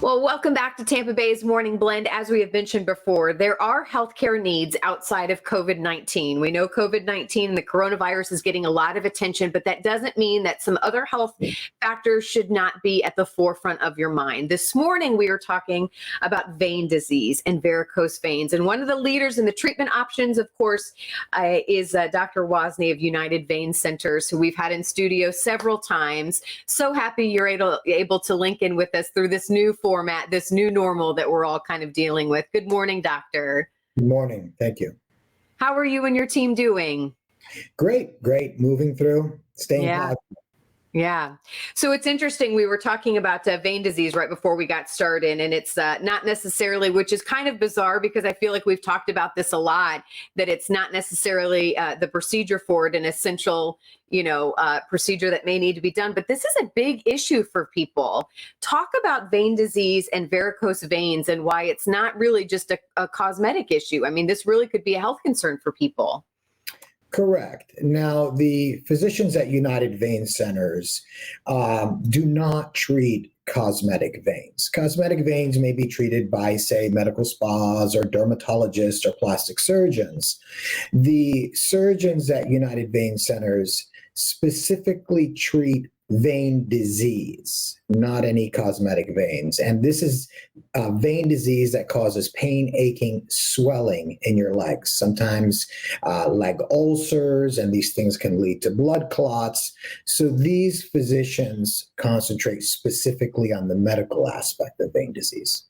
Well, welcome back to Tampa Bay's Morning Blend. As we have mentioned before, there are healthcare needs outside of COVID-19. We know COVID-19 and the coronavirus is getting a lot of attention, but that doesn't mean that some other health factors should not be at the forefront of your mind. This morning, we are talking about vein disease and varicose veins. And one of the leaders in the treatment options, of course, is Dr. Wozni of United Vein Centers, who we've had in studio several times. So happy you're able to link in with us through this new format, this new normal that we're all kind of dealing with. Good morning, doctor. Good morning. Thank you. How are you and your team doing? Great. Moving through, staying positive. Yeah. So it's interesting. We were talking about vein disease right before we got started, and it's not necessarily, which is kind of bizarre because I feel like we've talked about this a lot, that it's not necessarily the procedure for it, an essential, procedure that may need to be done. But this is a big issue for people. Talk about vein disease and varicose veins and why it's not really just a cosmetic issue. I mean, this really could be a health concern for people. Correct. Now, the physicians at United Vein Centers do not treat cosmetic veins. Cosmetic veins may be treated by, say, medical spas or dermatologists or plastic surgeons. The surgeons at United Vein Centers specifically treat vein disease, not any cosmetic veins. And this is a vein disease that causes pain, aching, swelling in your legs, sometimes leg ulcers, and these things can lead to blood clots. So these physicians concentrate specifically on the medical aspect of vein disease.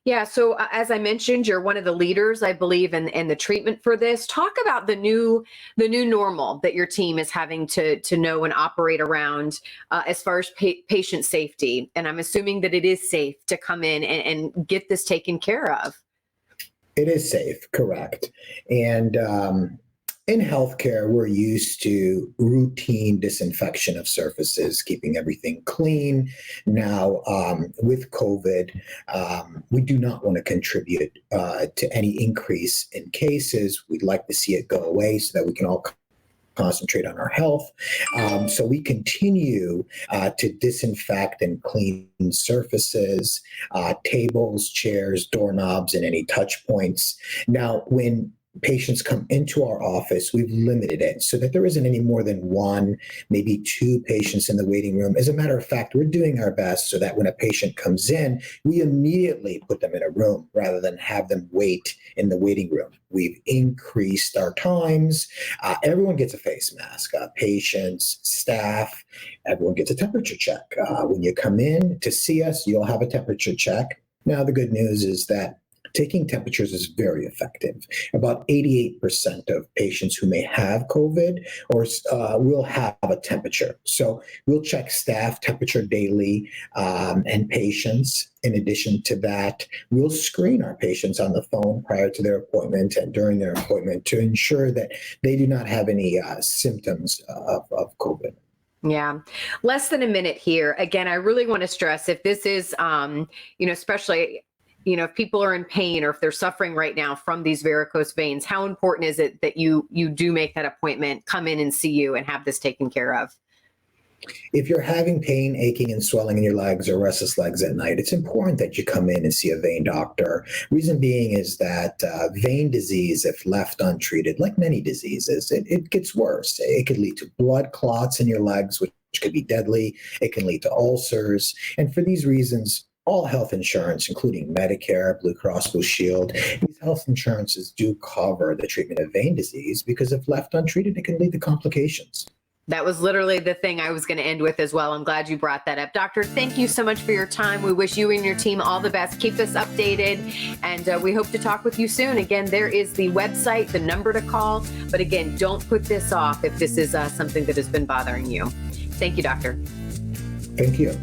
Yeah. So as I mentioned, you're one of the leaders, I believe, in the treatment for this. Talk about the new normal that your team is having to know and operate around as far as patient safety. And I'm assuming that it is safe to come in and get this taken care of. It is safe, correct. And in healthcare, we're used to routine disinfection of surfaces, keeping everything clean. Now, with COVID, we do not want to contribute to any increase in cases. We'd like to see it go away so that we can all concentrate on our health. So we continue to disinfect and clean surfaces, tables, chairs, doorknobs, and any touch points. Now, when patients come into our office, we've limited it so that there isn't any more than one, maybe two patients in the waiting room. As a matter of fact, we're doing our best so that when a patient comes in, we immediately put them in a room rather than have them wait in the waiting room. We've increased our times. Everyone gets a face mask, patients, staff, everyone gets a temperature check. When you come in to see us, you'll have a temperature check. Now, the good news is that taking temperatures is very effective. About 88% of patients who may have COVID will have a temperature. So we'll check staff temperature daily and patients. In addition to that, we'll screen our patients on the phone prior to their appointment and during their appointment to ensure that they do not have any symptoms of COVID. Yeah. Less than a minute here. Again, I really want to stress if this is, especially if people are in pain or if they're suffering right now from these varicose veins, how important is it that you do make that appointment, come in and see you and have this taken care of? If you're having pain, aching, and swelling in your legs or restless legs at night, it's important that you come in and see a vein doctor. Reason being is that vein disease, if left untreated, like many diseases, it gets worse. It could lead to blood clots in your legs, which could be deadly. It can lead to ulcers. And for these reasons, all health insurance, including Medicare, Blue Cross Blue Shield, these health insurances do cover the treatment of vein disease because if left untreated, it can lead to complications. That was literally the thing I was going to end with as well. I'm glad you brought that up. Doctor, thank you so much for your time. We wish you and your team all the best. Keep us updated, and we hope to talk with you soon. Again, there is the website, the number to call. But again, don't put this off if this is something that has been bothering you. Thank you, doctor. Thank you.